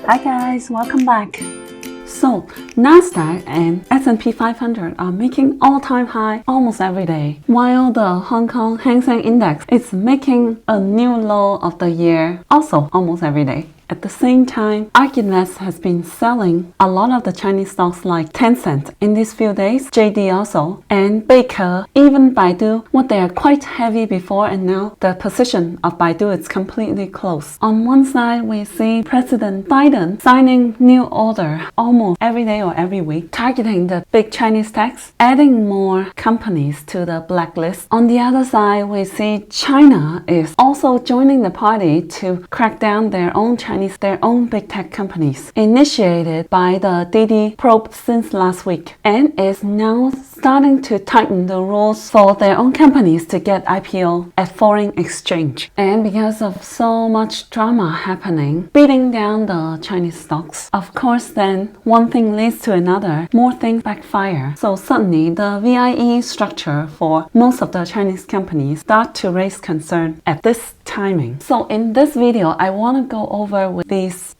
Hi guys, welcome back. So, Nasdaq and S&P 500 are making all-time high almost every day, while the Hong Kong Hang Seng Index is making a new low of the year also almost every day. At the same time, ARK Invest has been selling a lot of the Chinese stocks like Tencent in these few days, JD also, and Beike, even Baidu, what they are quite heavy before, and now the position of Baidu is completely closed. On one side, we see President Biden signing new order almost every day or every week, targeting the big Chinese techs, adding more companies to the blacklist. On the other side, we see China is also joining the party to crack down their own big tech companies, initiated by the Didi probe since last week, and is now starting to tighten the rules for their own companies to get IPO at foreign exchange. And because of so much drama happening, beating down the Chinese stocks, of course then one thing leads to another, more things backfire. So suddenly the VIE structure for most of the Chinese companies start to raise concern at this timing. So in this video, I want to go over with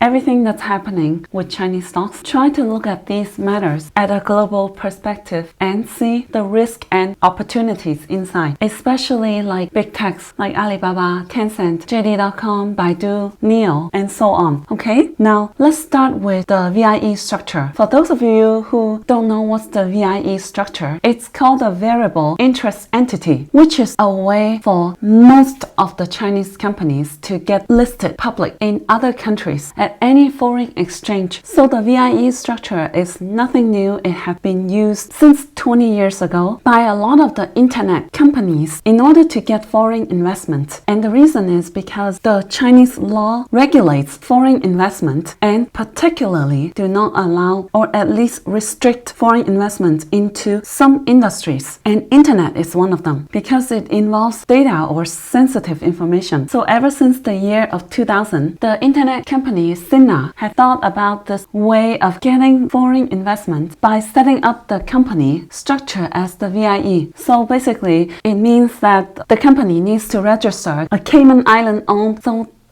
everything that's happening with Chinese stocks, try to look at these matters at a global perspective and see the risk and opportunities inside, especially like big techs like Alibaba, Tencent, JD.com, Baidu, NIO, and so on. Okay, now let's start with the VIE structure. For those of you who don't know what's the VIE structure, it's called a variable interest entity, which is a way for most of the Chinese companies to get listed public in other countries at any foreign exchange. So the VIE structure is nothing new. It has been used since 20 years ago by a lot of the internet companies in order to get foreign investment. And the reason is because the Chinese law regulates foreign investment and particularly do not allow or at least restrict foreign investment into some industries. And internet is one of them because it involves data or sensitive information. So ever since the year of 2000, the internet company Sina had thought about this way of getting foreign investment by setting up the company structure as the VIE. So basically, it means that the company needs to register a Cayman Island owned.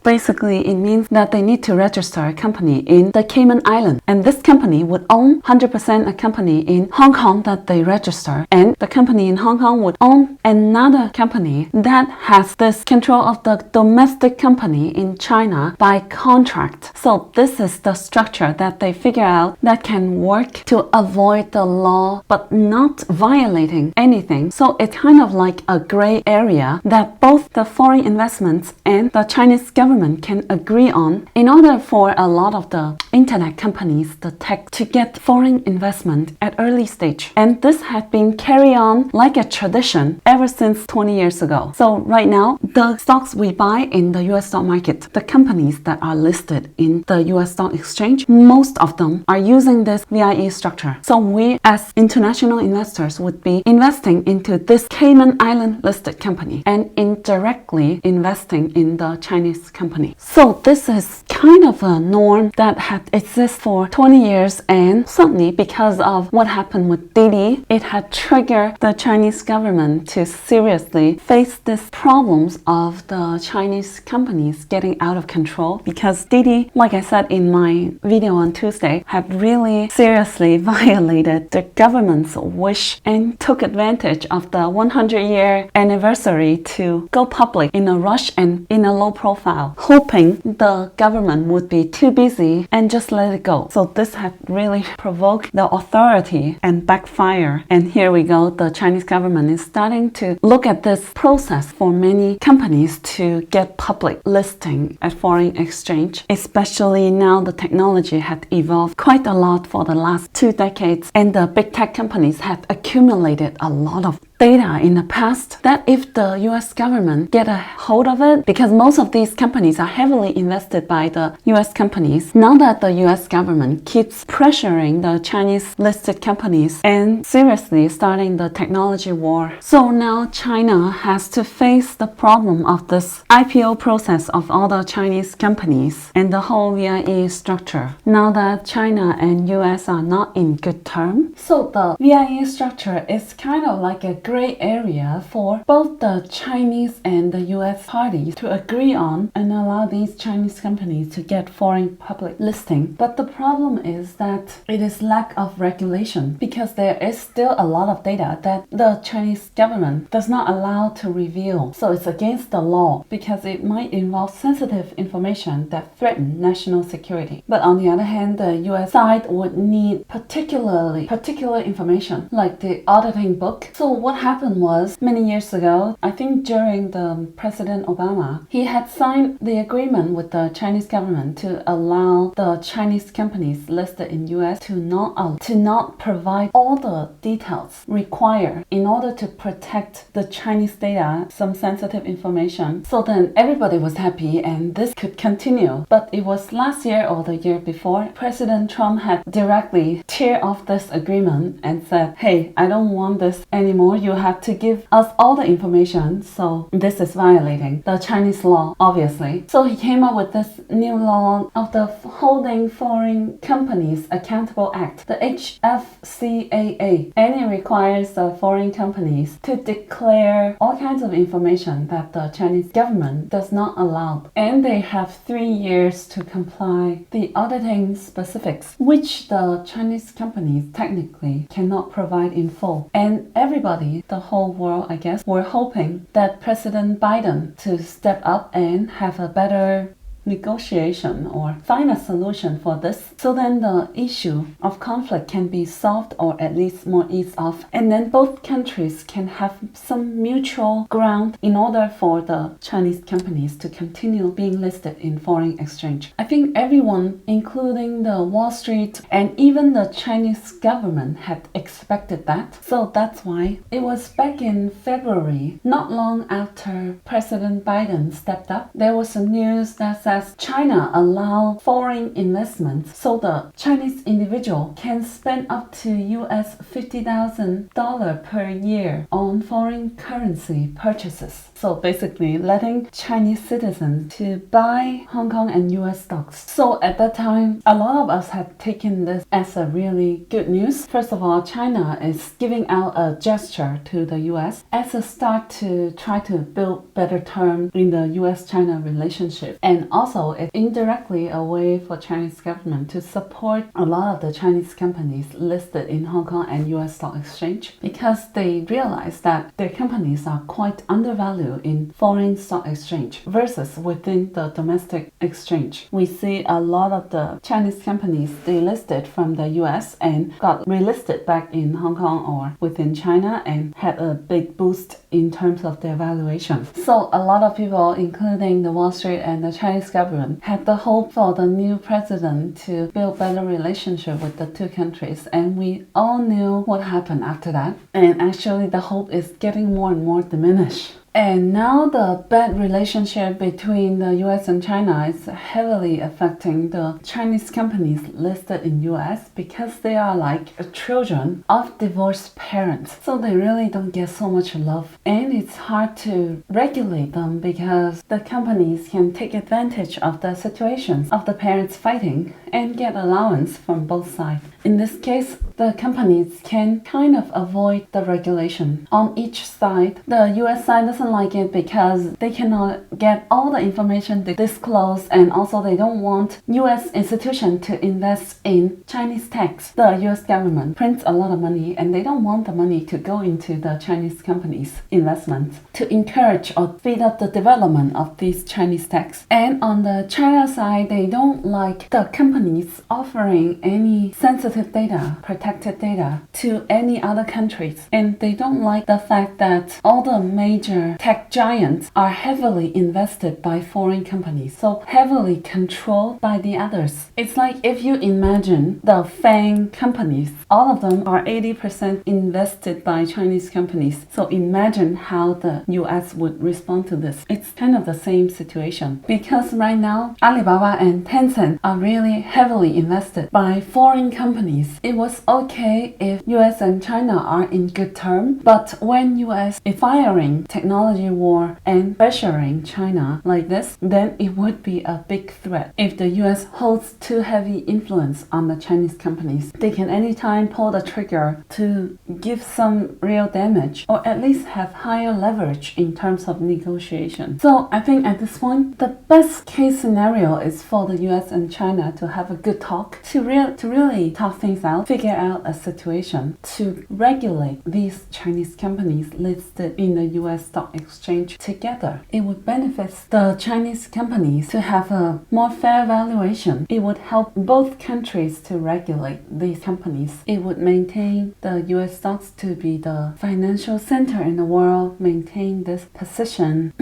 Basically, it means that they need to register a company in the Cayman Island, and this company would own 100% a company in Hong Kong that they register, and the company in Hong Kong would own another company that has this control of the domestic company in China by contract. So this is the structure that they figure out that can work to avoid the law but not violating anything. So it's kind of like a gray area that both the foreign investments and the Chinese government can agree on in order for a lot of the internet companies, the tech, to get foreign investment at early stage. And this had been carried on like a tradition ever since 20 years ago. So right now, the stocks we buy in the US stock market, the companies that are listed in the US stock exchange, most of them are using this VIE structure. So we as international investors would be investing into this Cayman Island listed company and indirectly investing in the Chinese company. So this is kind of a norm that had existed for 20 years, and suddenly because of what happened with Didi, it had triggered the Chinese government to seriously face these problems of the Chinese companies getting out of control, because Didi, like I said in my video on Tuesday, had really seriously violated the government's wish and took advantage of the 100-year anniversary to go public in a rush and in a low profile, hoping the government would be too busy and just let it go. So this had really provoked the authority and backfire. And here we go, the Chinese government is starting to look at this process for many companies to get public listing at foreign exchange, especially now the technology had evolved quite a lot for the last 2 decades, and the big tech companies have accumulated a lot of data in the past that if the US government get a hold of it, because most of these companies are heavily invested by the US companies, now that the US government keeps pressuring the Chinese listed companies and seriously starting the technology war. So now China has to face the problem of this IPO process of all the Chinese companies and the whole VIE structure. Now that China and US are not in good terms, so the VIE structure is kind of like a gray area for both the Chinese and the US parties to agree on and allow these Chinese companies to get foreign public listing. But the problem is that it is lack of regulation, because there is still a lot of data that the Chinese government does not allow to reveal. So it's against the law because it might involve sensitive information that threaten national security. But on the other hand, the US side would need particular information like the auditing book. So what happened was, many years ago, I think during the President Obama, he had signed the agreement with the Chinese government to allow the Chinese companies listed in US to not provide all the details required in order to protect the Chinese data, some sensitive information. So then everybody was happy and this could continue. But it was last year or the year before, President Trump had directly tear off this agreement and said, hey, I don't want this anymore. You have to give us all the information. So this is violating the Chinese law, obviously. So he came up with this new law of the Holding Foreign Companies Accountable Act, the HFCAA, and it requires the foreign companies to declare all kinds of information that the Chinese government does not allow, and they have 3 years to comply the auditing specifics, which the Chinese companies technically cannot provide in full. And everybody, the whole world, I guess, were hoping that President Biden to step up and have a better negotiation or find a solution for this, so then the issue of conflict can be solved or at least more eased off, and then both countries can have some mutual ground in order for the Chinese companies to continue being listed in foreign exchange. I think everyone, including the Wall Street and even the Chinese government, had expected that. So that's why it was back in February, not long after President Biden stepped up, there was some news that says China allow foreign investments, so the Chinese individual can spend up to US $50,000 per year on foreign currency purchases. So basically letting Chinese citizens to buy Hong Kong and US stocks. So at that time, a lot of us had taken this as a really good news. First of all, China is giving out a gesture to the US as a start to try to build better terms in the US-China relationship, and also it's indirectly a way for Chinese government to support a lot of the Chinese companies listed in Hong Kong and US stock exchange, because they realize that their companies are quite undervalued in foreign stock exchange versus within the domestic exchange. We see a lot of the Chinese companies delisted from the US and got relisted back in Hong Kong or within China and had a big boost in terms of their valuation. So a lot of people, including the Wall Street and the Chinese government, had the hope for the new president to build better relationship with the two countries, and we all knew what happened after that. And actually the hope is getting more and more diminished. And now the bad relationship between the US and China is heavily affecting the Chinese companies listed in US, because they are like children of divorced parents. So they really don't get so much love. And it's hard to regulate them because the companies can take advantage of the situations of the parents fighting and get allowance from both sides. In this case, the companies can kind of avoid the regulation on each side. The US side doesn't like it because they cannot get all the information they disclose, and also they don't want US institutions to invest in Chinese techs. The US government prints a lot of money and they don't want the money to go into the Chinese companies' investments to encourage or speed up the development of these Chinese techs. And on the China side, they don't like the companies offering any sensitive data, protected data, to any other countries. And they don't like the fact that all the major tech giants are heavily invested by foreign companies, so heavily controlled by the others. It's like if you imagine the FANG companies, all of them are 80% invested by Chinese companies. So imagine how the US would respond to this. It's kind of the same situation, because right now Alibaba and Tencent are really heavily invested by foreign companies. It was okay if US and China are in good terms, but when US is firing technology war and pressuring China like this, then it would be a big threat. If the US holds too heavy influence on the Chinese companies, they can anytime pull the trigger to give some real damage or at least have higher leverage in terms of negotiation. So I think at this point, the best case scenario is for the US and China to have a good talk, to really talk things out, figure out a situation to regulate these Chinese companies listed in the US stock exchange together. It would benefit the Chinese companies to have a more fair valuation. It would help both countries to regulate these companies. It would maintain the US stocks to be the financial center in the world, maintain this position,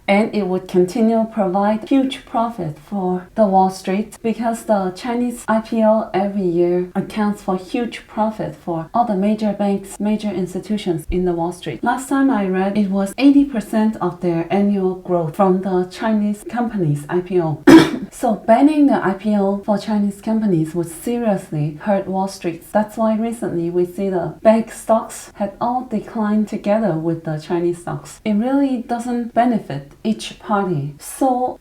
and it would continue provide huge profit for the Wall Street because the Chinese IPO every year accounts for huge profit for all the major banks, major institutions in the Wall Street. Last time I read, it was 80% of their annual growth from the Chinese companies' IPO. So banning the IPO for Chinese companies would seriously hurt Wall Street. That's why recently we see the bank stocks had all declined together with the Chinese stocks. It really doesn't benefit each party.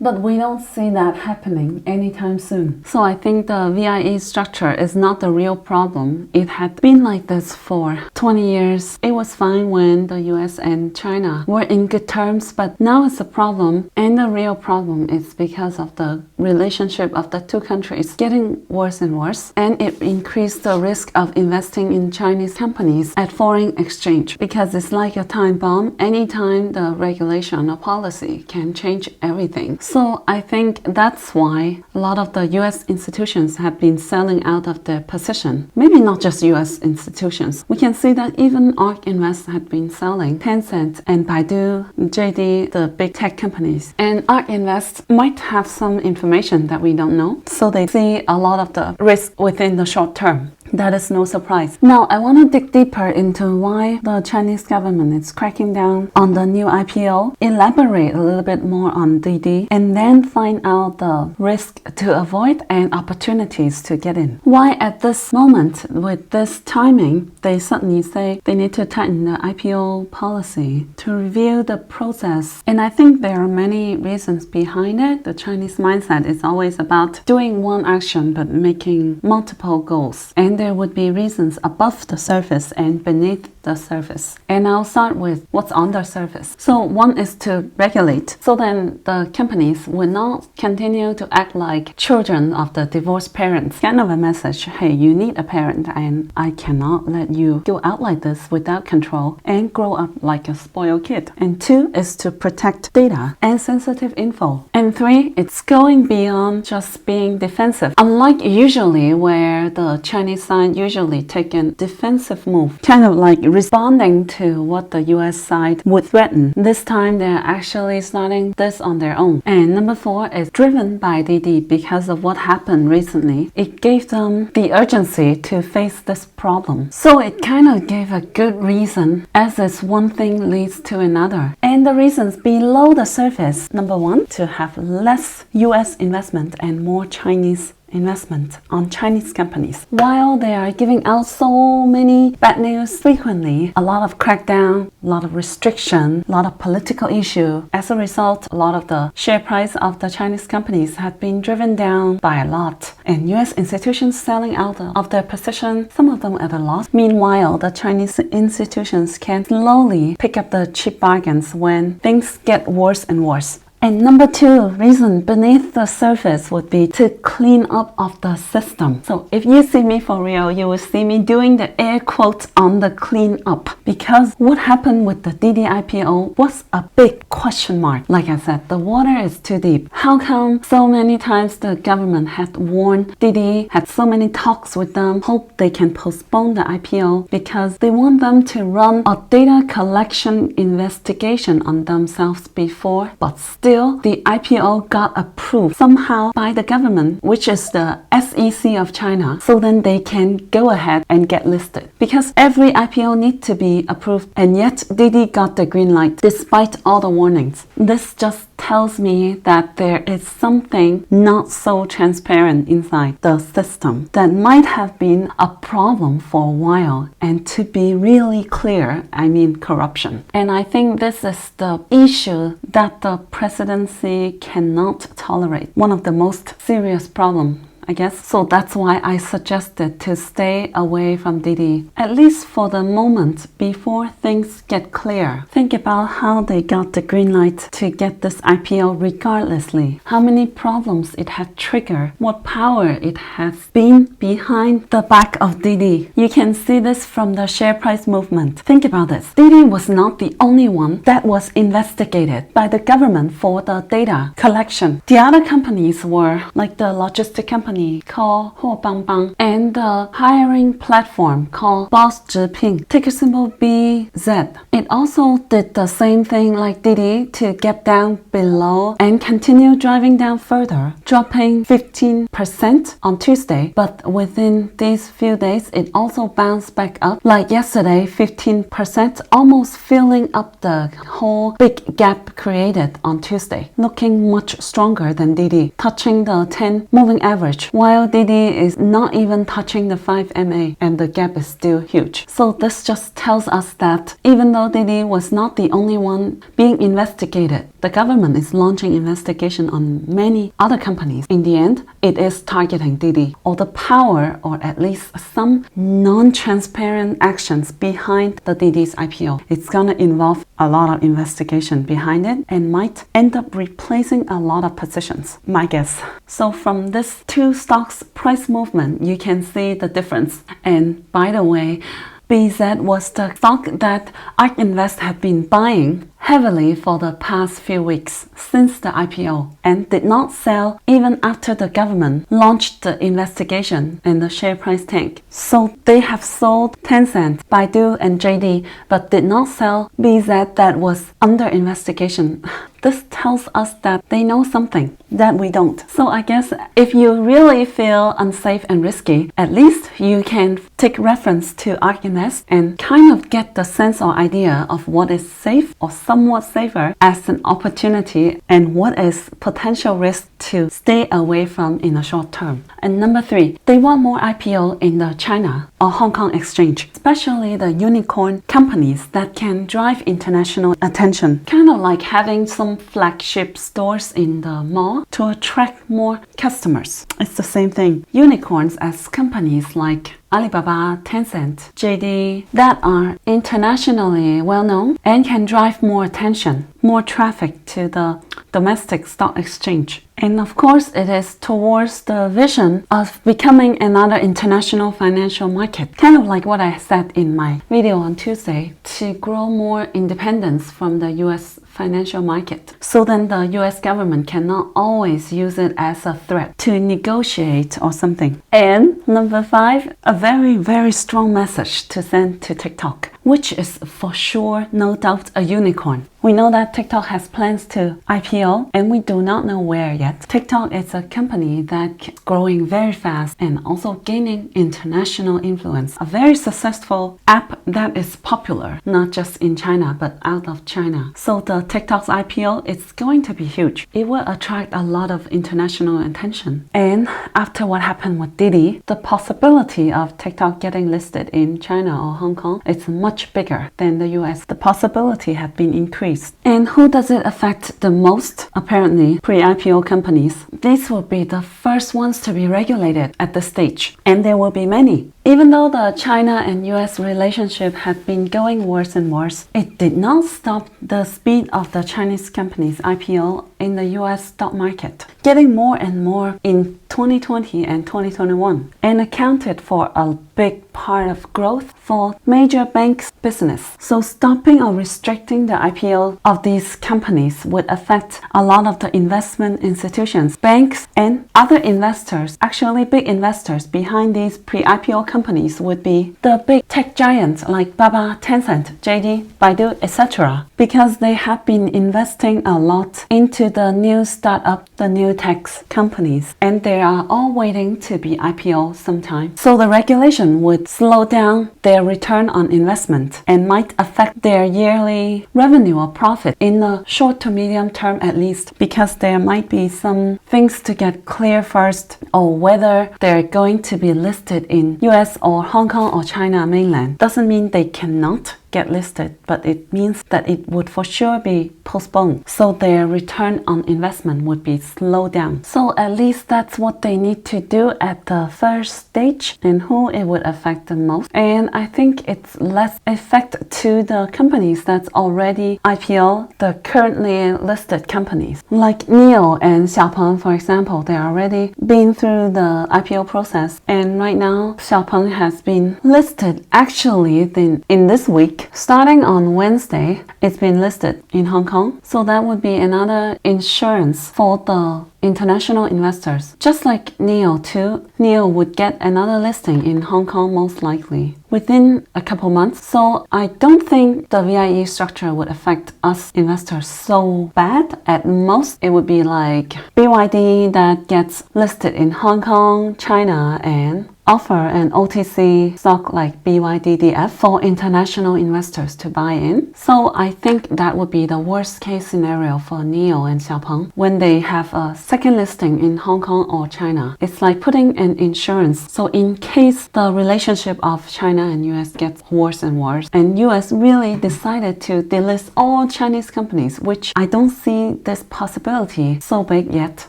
But we don't see that happening anytime soon. So I think the VIE structure is not the real problem. It had been like this for 20 years. It was fine when the US and China were in good terms, but now it's a problem. And the real problem is because of the relationship of the two countries getting worse and worse. And it increased the risk of investing in Chinese companies at foreign exchange because it's like a time bomb. Anytime the regulation or policy can change everything. So I think that's why a lot of the US institutions have been selling out of their position. Maybe not just US institutions. We can see that even ARK Invest had been selling Tencent and Baidu, JD, the big tech companies. And ARK Invest might have some information that we don't know. So they see a lot of the risk within the short term. That is no surprise. Now, I want to dig deeper into why the Chinese government is cracking down on the new IPO, elaborate a little bit more on DD, and then find out the risk to avoid and opportunities to get in. Why at this moment, with this timing, they suddenly say they need to tighten the IPO policy to review the process. And I think there are many reasons behind it. The Chinese mindset is always about doing one action but making multiple goals. And there would be reasons above the surface and beneath the surface. And I'll start with what's on the surface. So one is to regulate. So then the companies will not continue to act like children of the divorced parents. Kind of a message, hey, you need a parent and I cannot let you go out like this without control and grow up like a spoiled kid. And two is to protect data and sensitive info. And three, it's going beyond just being defensive. Unlike usually where the Chinese side usually take a defensive move, kind of like responding to what the US side would threaten. This time they're actually starting this on their own. And number four is driven by DD because of what happened recently. It gave them the urgency to face this problem. So it kind of gave a good reason as this one thing leads to another. And the reasons below the surface, number one, to have less US investment and more Chinese investment on Chinese companies. While they are giving out so many bad news frequently, a lot of crackdown, a lot of restriction, a lot of political issue. As a result, a lot of the share price of the Chinese companies have been driven down by a lot. And US institutions selling out of their position, some of them at a loss. Meanwhile, the Chinese institutions can slowly pick up the cheap bargains when things get worse and worse. And number two reason beneath the surface would be to clean up of the system. So if you see me for real, you will see me doing the air quotes on the clean up. Because what happened with the DD IPO was a big question mark. Like I said, the water is too deep. How come so many times the government had warned DD, had so many talks with them, hope they can postpone the IPO because they want them to run a data collection investigation on themselves before, but still still the IPO got approved somehow by the government, which is the SEC of China, so then they can go ahead and get listed. Because every IPO needs to be approved, and yet Didi got the green light despite all the warnings. This just tells me that there is something not so transparent inside the system that might have been a problem for a while. And to be really clear, I mean corruption. And I think this is the issue that the presidency cannot tolerate. One of the most serious problems, I guess. So that's why I suggested to stay away from Didi, at least for the moment, before things get clear. Think about how they got the green light to get this IPO regardlessly, how many problems it had triggered, what power it has been behind the back of Didi. You can see this from the share price movement. Think about this. Didi was not the only one that was investigated by the government for the data collection. The other companies were like the logistic company called Huobangbang and the hiring platform called Boss Zhiping, ticker symbol BZ. It also did the same thing like Didi to get down below and continue driving down further, dropping 15% on Tuesday. But within these few days, it also bounced back up. Like yesterday, 15%, almost filling up the whole big gap created on Tuesday, looking much stronger than Didi, touching the 10 moving average, while Didi is not even touching the 5 MA and the gap is still huge. So this just tells us that even though Didi was not the only one being investigated, the government is launching investigation on many other companies. In the end, it is targeting Didi, or the power, or at least some non-transparent actions behind the Didi's IPO. It's gonna involve a lot of investigation behind it and might end up replacing a lot of positions, my guess. So from this two stocks price movement, you can see the difference. And by the way, BZ was the stock that ARK Invest had been buying heavily for the past few weeks since the IPO and did not sell even after the government launched the investigation and the share price tanked. So they have sold Tencent, Baidu and JD but did not sell BZ that was under investigation. This tells us that they know something that we don't. So I guess if you really feel unsafe and risky, at least you can take reference to ARK Invest and kind of get the sense or idea of what is safe or somewhat safer as an opportunity and what is potential risk to stay away from in the short term. And number 3, they want more IPO in the China or Hong Kong exchange, especially the unicorn companies that can drive international attention. Kind of like having some flagship stores in the mall to attract more customers. It's the same thing. Unicorns as companies like Alibaba, Tencent, JD that are internationally well known and can drive more attention, more traffic to the domestic stock exchange. And of course, it is towards the vision of becoming another international financial market, kind of like what I said in my video on Tuesday, to grow more independence from the US financial market. So then the US government cannot always use it as a threat to negotiate or something. And number 5, a very, very strong message to send to TikTok, which is for sure, no doubt, a unicorn. We know that TikTok has plans to IPO and we do not know where yet. TikTok is a company that's growing very fast and also gaining international influence. A very successful app that is popular, not just in China, but out of China. So the TikTok's IPO is going to be huge. It will attract a lot of international attention. And after what happened with Didi, the possibility of TikTok getting listed in China or Hong Kong is much bigger than the US. The possibility had been increased. And who does it affect the most? Apparently, pre-IPO companies. These will be the first ones to be regulated at this stage. And there will be many. Even though the China and US relationship had been going worse and worse, it did not stop the speed of the Chinese companies' IPO in the US stock market, getting more and more in 2020 and 2021, and accounted for a big part of growth for major banks' business. So stopping or restricting the IPO of these companies would affect a lot of the investment institutions, banks, and other investors, actually big investors behind these pre-IPO companies companies would be the big tech giants like Baba, Tencent, JD, Baidu, etc. because they have been investing a lot into the new startup, the new tech companies, and they are all waiting to be IPO sometime. So the regulation would slow down their return on investment and might affect their yearly revenue or profit in the short to medium term at least, because there might be some things to get clear first, or whether they're going to be listed in US or Hong Kong or China mainland. Doesn't mean they cannot get listed, but it means that it would for sure be postponed, so their return on investment would be slowed down. So at least that's what they need to do at the first stage, and who it would affect the most. And I think it's less effect to the companies that's already IPO, the currently listed companies like NIO and Xiaopeng, for example. They already been through the IPO process, and right now Xiaopeng has been listed actually in this week. Starting on Wednesday, it's been listed in Hong Kong. So that would be another insurance for the international investors. Just like NIO too, NIO would get another listing in Hong Kong most likely within a couple months. So I don't think the VIE structure would affect us investors so bad. At most, it would be like BYD that gets listed in Hong Kong, China, and offer an OTC stock like BYDDF for international investors to buy in. So I think that would be the worst case scenario for NIO and Xiaopeng when they have a second listing in Hong Kong or China. It's like putting an insurance. So in case the relationship of China and US gets worse and worse, and US really decided to delist all Chinese companies, which I don't see this possibility so big yet.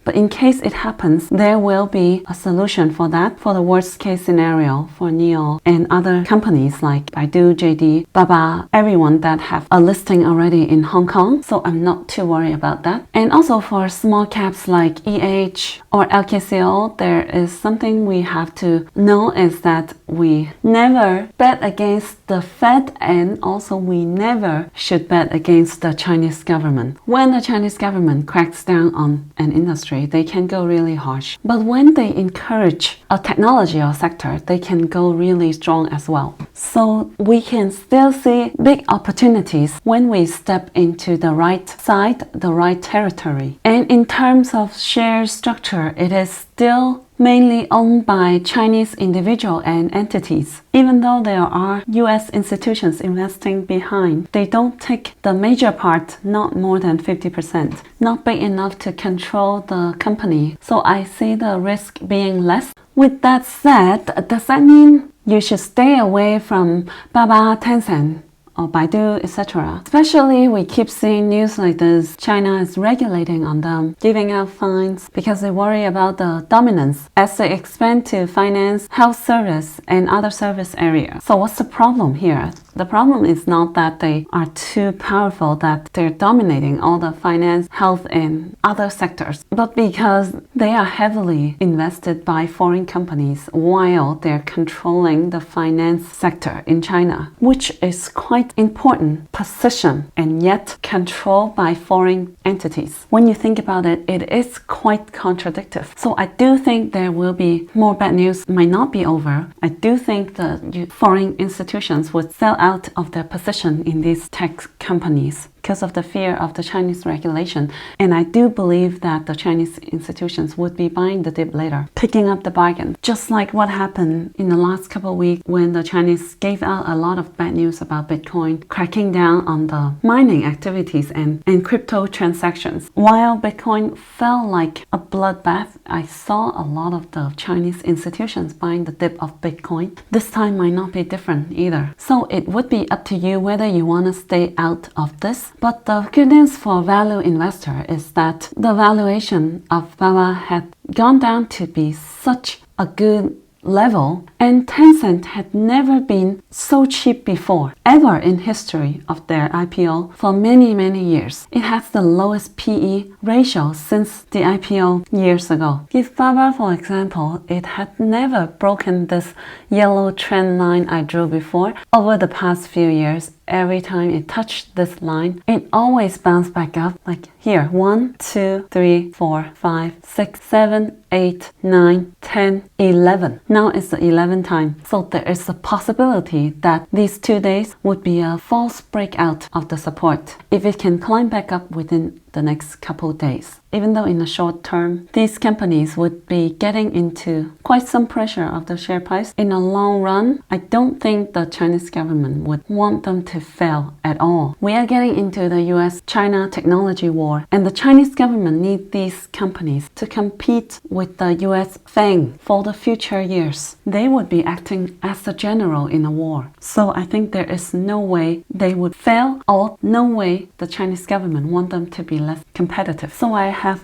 But in case it happens, there will be a solution for that, for the worst case scenario for NIO and other companies like Baidu, JD, Baba, everyone that have a listing already in Hong Kong. So I'm not too worried about that. And also for small caps like EH or LKCO, there is something we have to know, is that we never bet against the Fed, and also we never should bet against the Chinese government. When the Chinese government cracks down on an industry, they can go really harsh. But when they encourage a technology or sector, they can go really strong as well. So we can still see big opportunities when we step into the right side, the right territory. And in terms of share structure, it is still mainly owned by Chinese individuals and entities. Even though there are US institutions investing behind, they don't take the major part, not more than 50%, not big enough to control the company. So I see the risk being less. With that said, does that mean you should stay away from Baba, Tencent, or Baidu, etc.? Especially we keep seeing news like this. China is regulating on them, giving out fines because they worry about the dominance as they expand to finance, health service, and other service areas. So what's the problem here? The problem is not that they are too powerful, that they're dominating all the finance, health, and other sectors, but because they are heavily invested by foreign companies while they're controlling the finance sector in China, which is quite important position and yet controlled by foreign entities. When you think about it, it is quite contradictory. So I do think there will be more bad news, might not be over. I do think the foreign institutions would sell out of their position in these tech companies because of the fear of the Chinese regulation. And I do believe that the Chinese institutions would be buying the dip later, picking up the bargain. Just like what happened in the last couple of weeks when the Chinese gave out a lot of bad news about Bitcoin, cracking down on the mining activities and crypto transactions. While Bitcoin felt like a bloodbath, I saw a lot of the Chinese institutions buying the dip of Bitcoin. This time might not be different either. So it would be up to you whether you want to stay out of this. But the good news for value investor is that the valuation of Baba had gone down to be such a good level, and Tencent had never been so cheap before, ever in history of their IPO for many years. It has the lowest PE ratio since the IPO years ago. Give Baba for example, it had never broken this yellow trend line I drew before over the past few years. every time it touched this line, it always bounced back up. Like here, 1, 2, 3, 4, 5, 6, 7, 8, 9, 10, 11. Now it's the 11th time. So there is a possibility that these 2 days would be a false breakout of the support if it can climb back up within the next couple days. Even though in the short term, these companies would be getting into quite some pressure of the share price, in the long run, I don't think the Chinese government would want them to fail at all. We are getting into the US-China technology war, and the Chinese government needs these companies to compete with the US FANG for the future years. They would be acting as a general in a war. So I think there is no way they would fail, or no way the Chinese government want them to be less competitive. So I have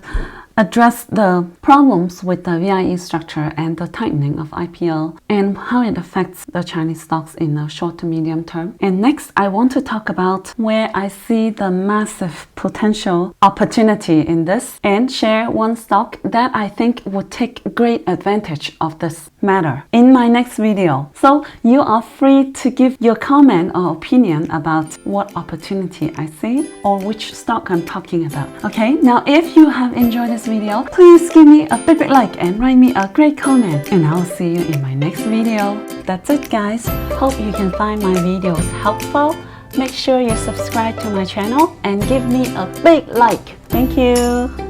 addressed the problems with the VIE structure and the tightening of IPO and how it affects the Chinese stocks in the short to medium term. And next, I want to talk about where I see the massive potential opportunity in this, and share one stock that I think would take great advantage of this matter in my next video. So you are free to give your comment or opinion about what opportunity I see or which stock I'm talking about. Okay, now if you have enjoyed this video, please give me a big like and write me a great comment, and I'll see you in my next video. That's it, guys. Hope you can find my videos helpful. Make sure you subscribe to my channel and give me a big like. Thank you.